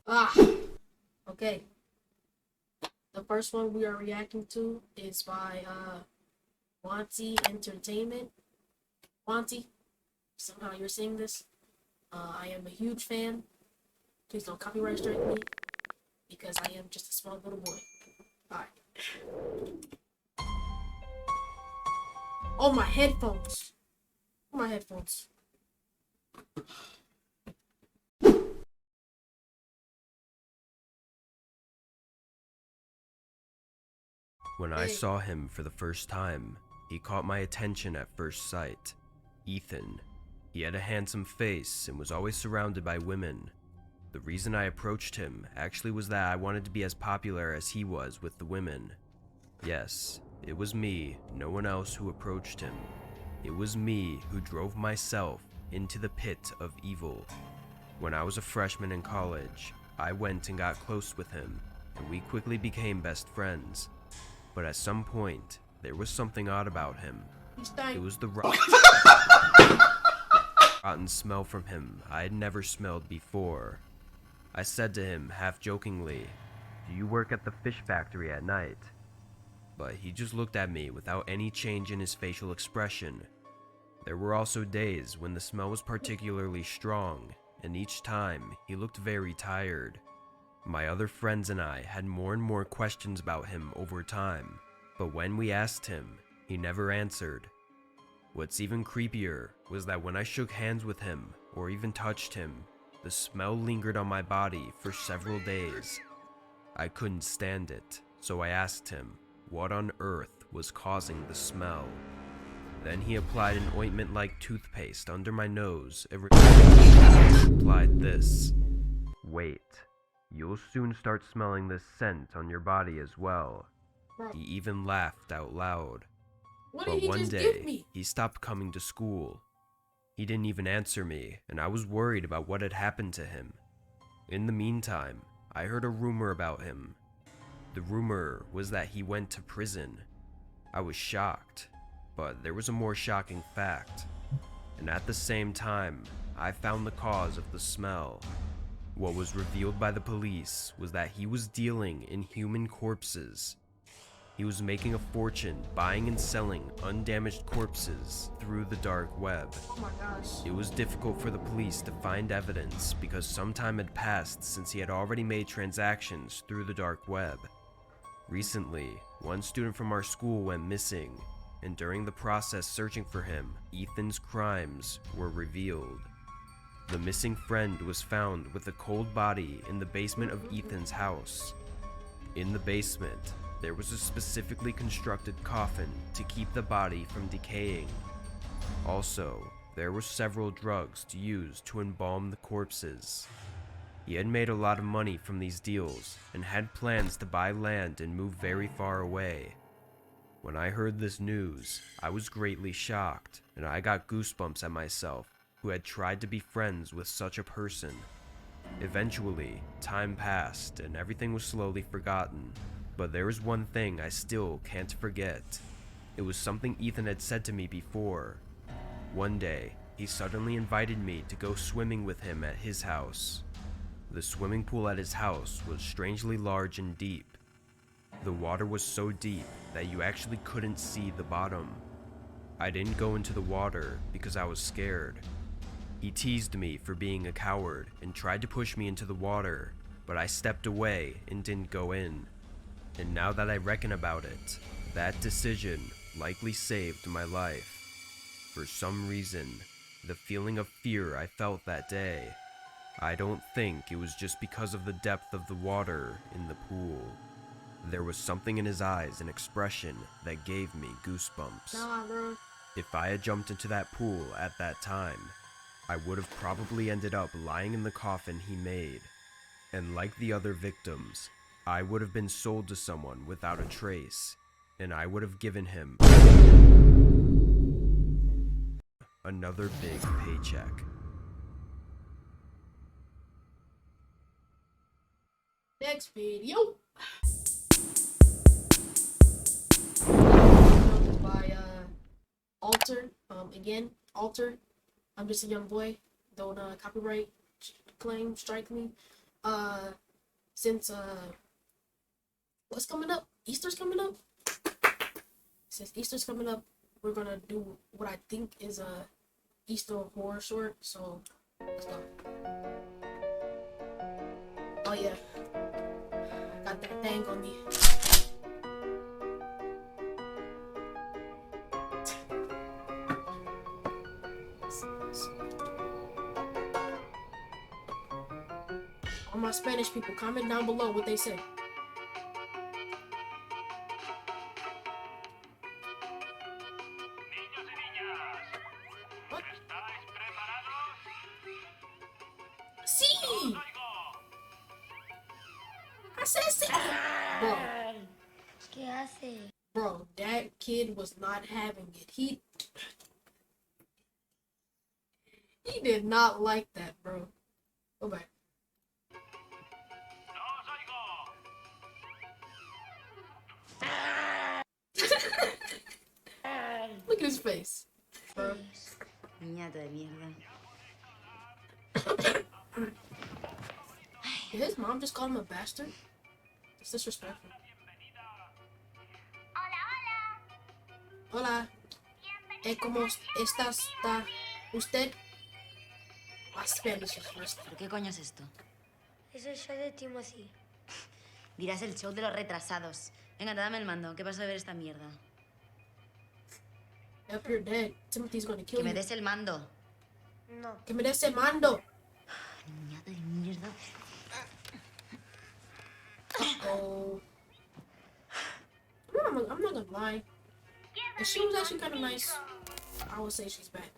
Ah, okay. The first one we are reacting to is by Wanty Entertainment. Wanty, somehow you're seeing this. I am a huge fan. Please don't copyright strike me because I am just a small little boy. Alright. Oh, my headphones. My headphones. When I saw him for the first time, he caught my attention at first sight. Ethan. He had a handsome face and was always surrounded by women. The reason I approached him actually was that I wanted to be as popular as he was with the women. Yes, it was me, no one else, who approached him. It was me who drove myself into the pit of evil. When I was a freshman in college, I went and got close with him, and we quickly became best friends. But at some point, there was something odd about him. It was the rotten smell from him I had never smelled before. I said to him half-jokingly, "Do you work at the fish factory at night?" But he just looked at me without any change in his facial expression. There were also days when the smell was particularly strong, and each time he looked very tired. My other friends and I had more and more questions about him over time, but when we asked him, he never answered. What's even creepier was that when I shook hands with him or even touched him, the smell lingered on my body for several days. I couldn't stand it, so I asked him what on earth was causing the smell. Then he applied an ointment-like toothpaste under my nose and replied this: "Wait. You'll soon start smelling this scent on your body as well." He even laughed out loud. But one day, he stopped coming to school. He didn't even answer me, and I was worried about what had happened to him. In the meantime, I heard a rumor about him. The rumor was that he went to prison. I was shocked, but there was a more shocking fact. And at the same time, I found the cause of the smell. What was revealed by the police was that he was dealing in human corpses. He was making a fortune buying and selling undamaged corpses through the dark web. Oh my gosh. It was difficult for the police to find evidence because some time had passed since he had already made transactions through the dark web. Recently, one student from our school went missing, and during the process searching for him, Ethan's crimes were revealed. The missing friend was found with a cold body in the basement of Ethan's house. In the basement, there was a specifically constructed coffin to keep the body from decaying. Also, there were several drugs to use to embalm the corpses. He had made a lot of money from these deals and had plans to buy land and move very far away. When I heard this news, I was greatly shocked, and I got goosebumps at myself, who had tried to be friends with such a person. Eventually, time passed and everything was slowly forgotten, but there is one thing I still can't forget. It was something Ethan had said to me before. One day, he suddenly invited me to go swimming with him at his house. The swimming pool at his house was strangely large and deep. The water was so deep that you actually couldn't see the bottom. I didn't go into the water because I was scared. He teased me for being a coward and tried to push me into the water, but I stepped away and didn't go in. And now that I reckon about it, that decision likely saved my life. For some reason, the feeling of fear I felt that day, I don't think it was just because of the depth of the water in the pool. There was something in his eyes and expression that gave me goosebumps. Nah, bro. If I had jumped into that pool at that time, I would have probably ended up lying in the coffin he made. And like the other victims, I would have been sold to someone without a trace, and I would have given him another big paycheck. Next video. By Alter. Again, Alter. I'm just a young boy. Don't copyright claim strike me. since what's coming up? Easter's coming up. Since Easter's coming up, we're gonna do what I think is a Easter horror short. So let's go. Oh yeah, got that thing on me. All my Spanish people, comment down below what they say. What? Sí. I said sí. Bro. ¿Qué hace? Bro, that kid was not having it. He did not like that, bro. Go back. Look at his face, bro. Niñata de mierda. Did his mom just call him a bastard? It's disrespectful. Hola. ¿Cómo está usted? My Spanish is rusty. ¿Pero qué coño es esto? Es el show de Timothy. Dirás el show de los retrasados. Venga, dame el mando. ¿Qué pasa de ver esta mierda? Yep, you're dead. Timothy's gonna kill Que me you. des el mando. No. Que me des ese mando. Niñata de mierda. Oh. I'm not gonna lie. If she was actually kind of nice, I would say she's bad.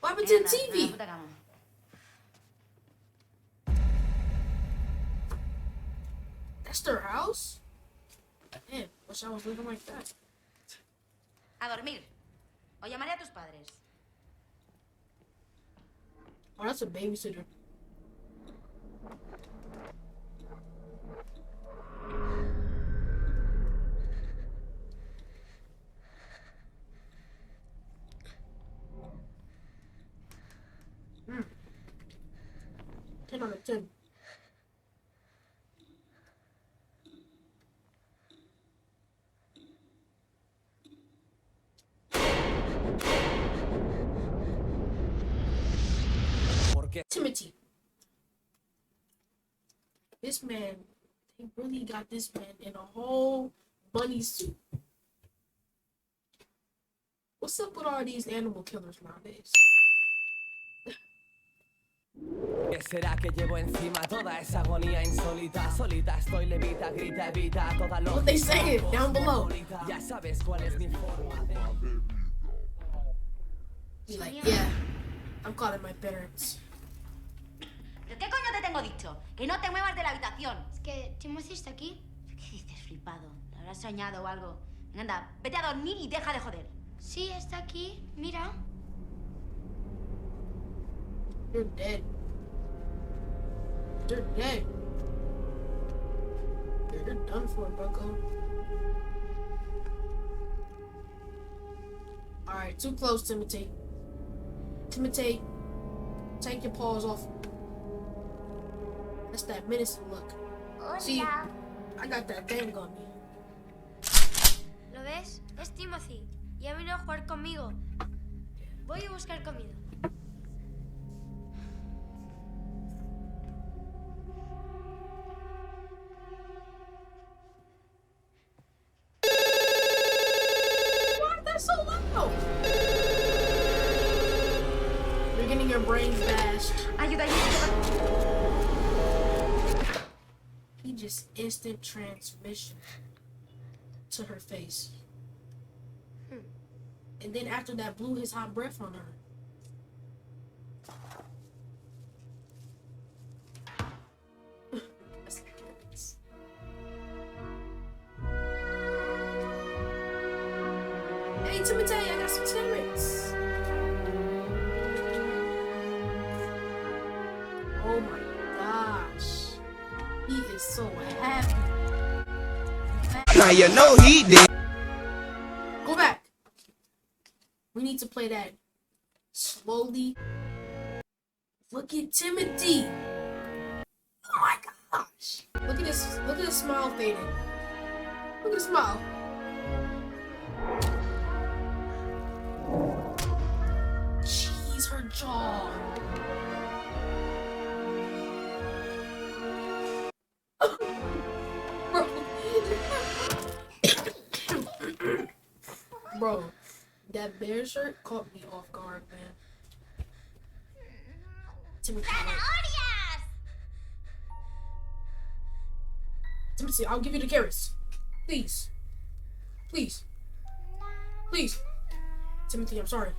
What happened to the Anda, a la TV? puta cama. That's their house? Damn, wish I was living like that. A dormir. O llamaré a tus padres. Oh, that's a babysitter. Mm. 10 out of 10. Timothy. This man, they really got this man in a whole bunny suit. What's up with all these animal killers nowadays? ¿Qué será que llevo encima toda esa agonía insólita? Solita estoy levita, grita, evita toda What they saying down below? Ya sabes cuál es mi forma de... Be like, yeah, I'm calling my parents. ¿Pero qué coño te tengo dicho? Que no te muevas de la habitación. Es que Timothy está aquí. ¿Qué dices, flipado? ¿Te habrás soñado o algo? Venga, anda, vete a dormir y deja de joder. Sí, está aquí. Mira. You're dead. You're dead. You're done for, bucko. Alright, too close, Timothy. Timothy, take your paws off. That's that menacing look. See, I got that thing on me. ¿Lo ves? Es Timothy. Y ha venido a jugar conmigo. Voy a buscar comida. Why is that so loud? You're getting your brains bashed. Ayuda, ayuda. He just instant transmission to her face. And then after that, blew his hot breath on her. Hey, Timothy, I got some carrots. Oh my gosh. He is so happy. Now you know he did. Go back. We need to play that slowly. Look at Timothy. Oh my smile fading. Look at the smile. Jeez, her jaw. Bro. Bro, that bear shirt caught me off guard, man. Timothy, Timothy, I'll give you the carrots. Please. Please. Please. Timothy, I'm sorry.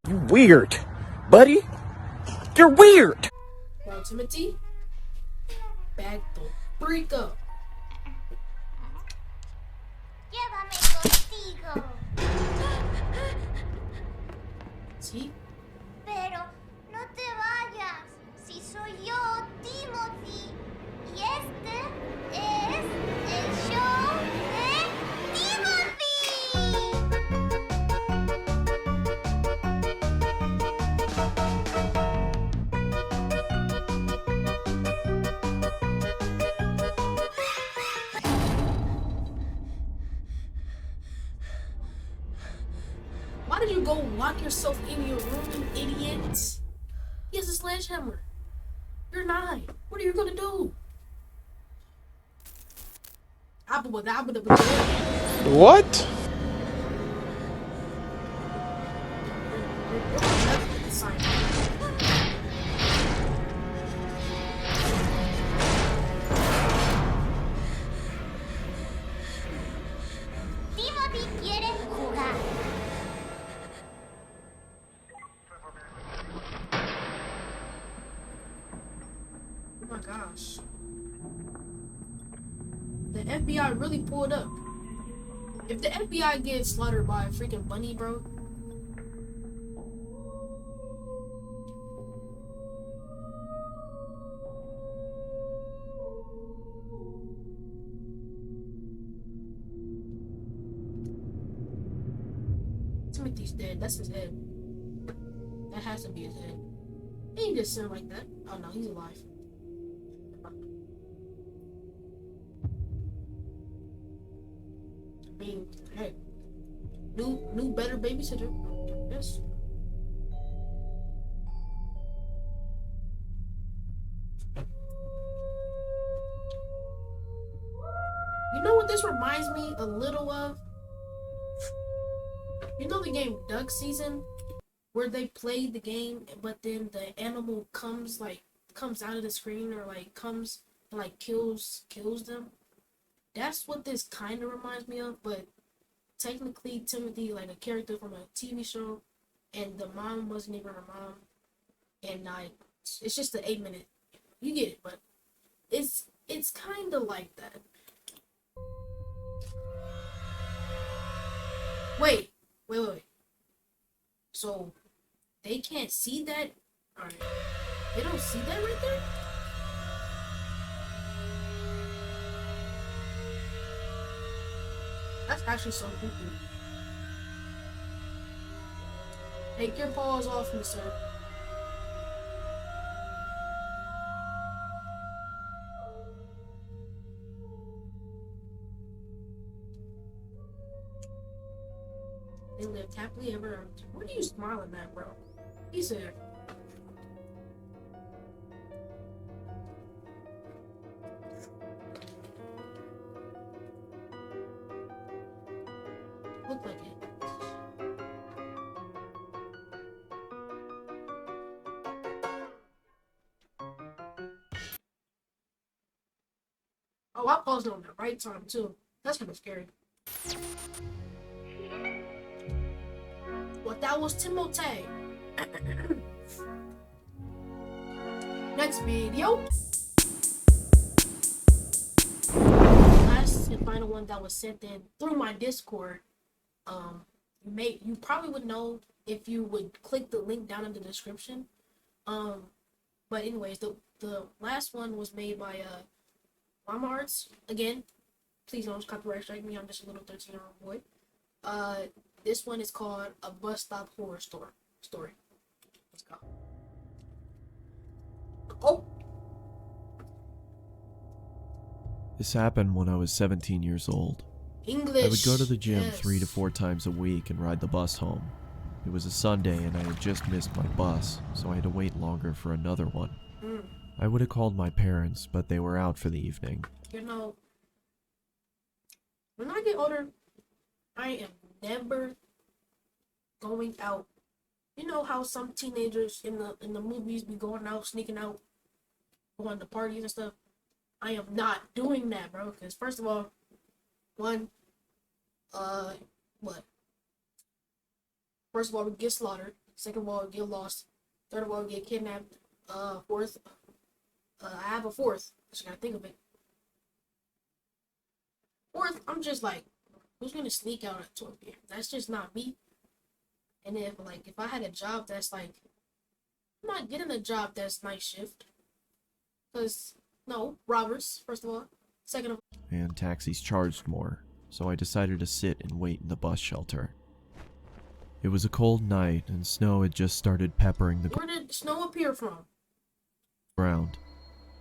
You weird, buddy. You're weird. Bro, Timothy, back the freak up. Llévame contigo. See? Pero no te vayas. Si soy yo, Timothy. Y este es el show de Timothy. Why did you go lock yourself in your room, you idiot? He has a sledgehammer. You're 9. What are you gonna do? What? Timothy quiere jugar. Oh my gosh. The FBI really pulled up. If the FBI gets slaughtered by a freaking bunny, bro. Timothy's dead. That's his head. That has to be his head. He ain't just sitting like that. Oh no, he's alive. I mean, hey, new better babysitter. Yes. You know what this reminds me a little of? You know the game Duck Season, where they play the game, but then the animal comes out of the screen or comes and kills them. That's what this kind of reminds me of, but technically Timothy, a character from a TV show, and the mom wasn't even her mom, and it's just an 8-minute. You get it, but it's kind of like that. Wait. So they can't see that? Alright. They don't see that right there? That's actually so creepy. Take your paws off me, sir. They lived happily ever after. What are you smiling at, bro? He said. Look like it. Oh, I paused it on the right time too. That's kind of scary. Well, that was Timothy. Next video. Last and final one that was sent in through my Discord. You probably would know if you would click the link down in the description. But anyways, the last one was made by Mama Arts. Again, please don't copyright strike me. I'm just a little 13-year-old boy. This one is called A Bus Stop Horror Story. Let's go. Oh, This happened when I was 17 years old. English. I would go to the gym yes. 3 to 4 times a week and ride the bus home. It was a Sunday and I had just missed my bus, so I had to wait longer for another one. I would have called my parents, but they were out for the evening. You know, when I get older, I am never going out. You know how some teenagers in the movies be going out, sneaking out, going to parties and stuff? I am not doing that, bro. Because first of all, one, what? First of all, we get slaughtered. Second of all, we get lost. Third of all, we get kidnapped. Fourth, I have a fourth. Just gotta think of it. Fourth, I'm just like, who's gonna sneak out at 12 p.m.? That's just not me. And if I had a job that's like, I'm not getting a job that's night shift. Cause no, robbers, first of all. Second of all, And taxis charged more, so I decided to sit and wait in the bus shelter. It was a cold night and snow had just started peppering the where did snow appear from? ground.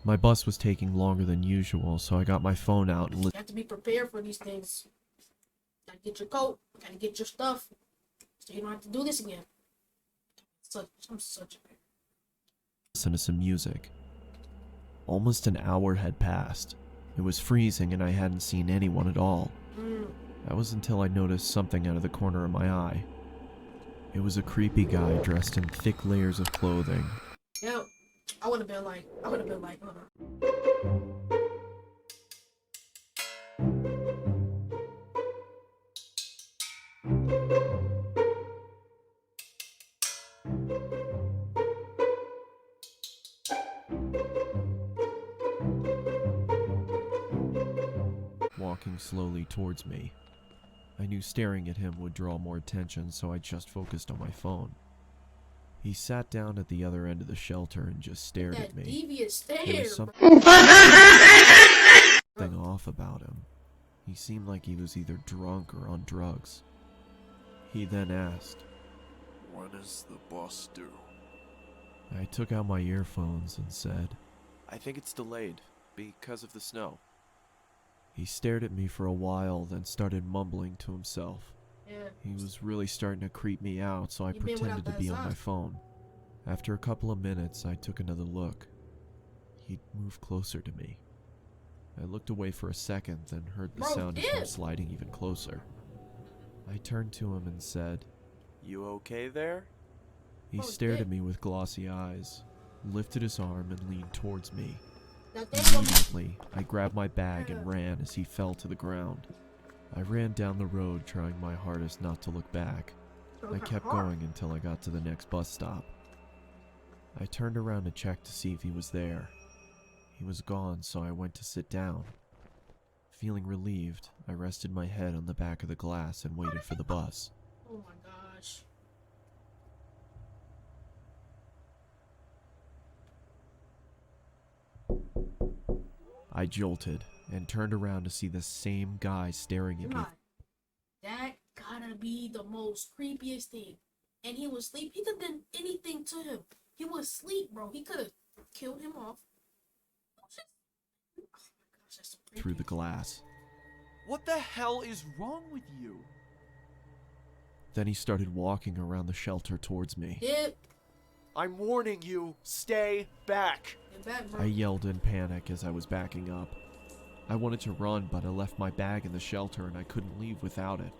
My bus was taking longer than usual, so I got my phone out and You have to be prepared for these things. Gotta get your coat, gotta get your stuff, so you don't have to do this again. I'm such a listened to some music. Almost an hour had passed. It was freezing and I hadn't seen anyone at all. That was until I noticed something out of the corner of my eye. It was a creepy guy dressed in thick layers of clothing. Yep. I would have been like, hold on. Walking slowly towards me. I knew staring at him would draw more attention, so I just focused on my phone. He sat down at the other end of the shelter and just stared That at me. devious stare. There was something off about him. He seemed like he was either drunk or on drugs. He then asked, "When is the bus due?" I took out my earphones and said, "I think it's delayed because of the snow." He stared at me for a while, then started mumbling to himself. Yeah. He was really starting to creep me out, so I You been pretended to without be that on my sock. phone. After a couple of minutes, I took another look. He'd moved closer to me. I looked away for a second, then heard the Bro, sound of him dip. sliding even closer. I turned to him and said, "You okay there?" He Bro, stared dip. at me with glossy eyes, lifted his arm and leaned towards me. Now that's what Immediately, I grabbed my bag and ran as he fell to the ground. I ran down the road, trying my hardest not to look back. I kept going until I got to the next bus stop. I turned around to check to see if he was there. He was gone, so I went to sit down. Feeling relieved, I rested my head on the back of the glass and waited for the bus. Oh my gosh. I jolted and turned around to see the same guy staring at me. God. That gotta be the most creepiest thing. And he was asleep. He could have done anything to him. He was asleep, bro. He could have killed him off. Oh my gosh, that's so creepy. Through the glass. What the hell is wrong with you? Then he started walking around the shelter towards me. Dip. I'm warning you, stay back. Get back, bro. I yelled in panic as I was backing up. I wanted to run, but I left my bag in the shelter and I couldn't leave without it.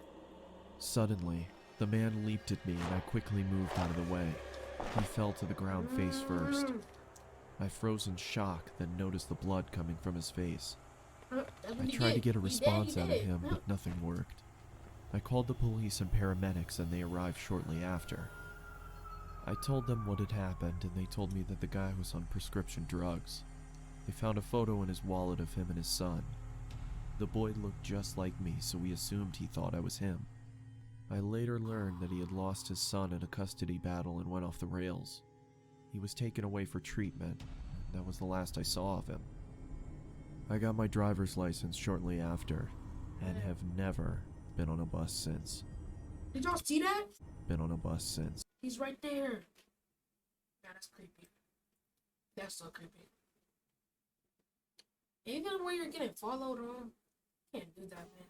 Suddenly, the man leaped at me and I quickly moved out of the way. He fell to the ground face first. I froze in shock, then noticed the blood coming from his face. I tried to get a response out of him, but nothing worked. I called the police and paramedics and they arrived shortly after. I told them what had happened and they told me that the guy was on prescription drugs. They found a photo in his wallet of him and his son. The boy looked just like me, so we assumed he thought I was him. I later learned that he had lost his son in a custody battle and went off the rails. He was taken away for treatment, and that was the last I saw of him. I got my driver's license shortly after, and have never been on a bus since. Did y'all see that? Been on a bus since. He's right there. Yeah, that's creepy. That's so creepy. Even when you're getting followed on, can't do that, man.